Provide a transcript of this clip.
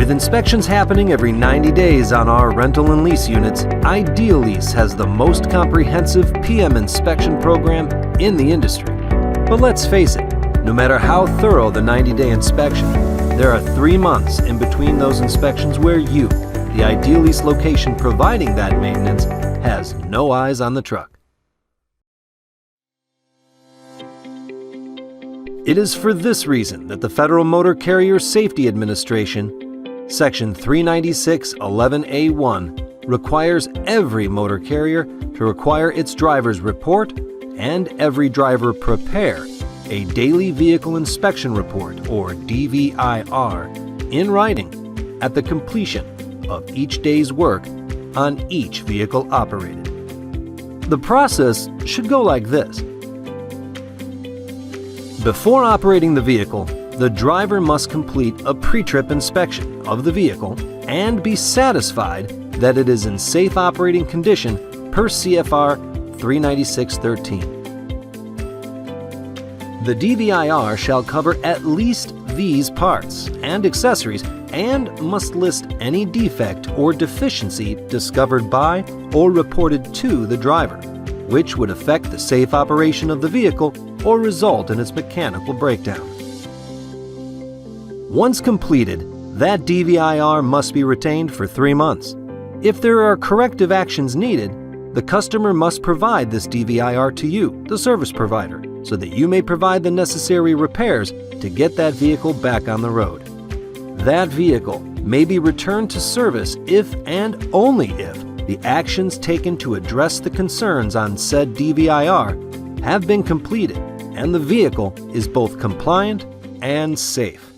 With inspections happening every 90 days on our rental and lease units, Idealease has the most comprehensive PM inspection program in the industry. But let's face it, no matter how thorough the 90-day inspection, there are 3 months in between those inspections where you, the Idealease location providing that maintenance, has no eyes on the truck. It is for this reason that the Federal Motor Carrier Safety Administration, Section 396.11A1, requires every motor carrier to require its drivers report and every driver prepare a Daily Vehicle Inspection Report, or DVIR, in writing at the completion of each day's work on each vehicle operated. The process should go like this. Before operating the vehicle, the driver must complete a pre-trip inspection of the vehicle and be satisfied that it is in safe operating condition per CFR 396.13. The DVIR shall cover at least these parts and accessories and must list any defect or deficiency discovered by or reported to the driver, which would affect the safe operation of the vehicle or result in its mechanical breakdown. Once completed, that DVIR must be retained for 3 months. If there are corrective actions needed, the customer must provide this DVIR to you, the service provider, so that you may provide the necessary repairs to get that vehicle back on the road. That vehicle may be returned to service if and only if the actions taken to address the concerns on said DVIR have been completed and the vehicle is both compliant and safe.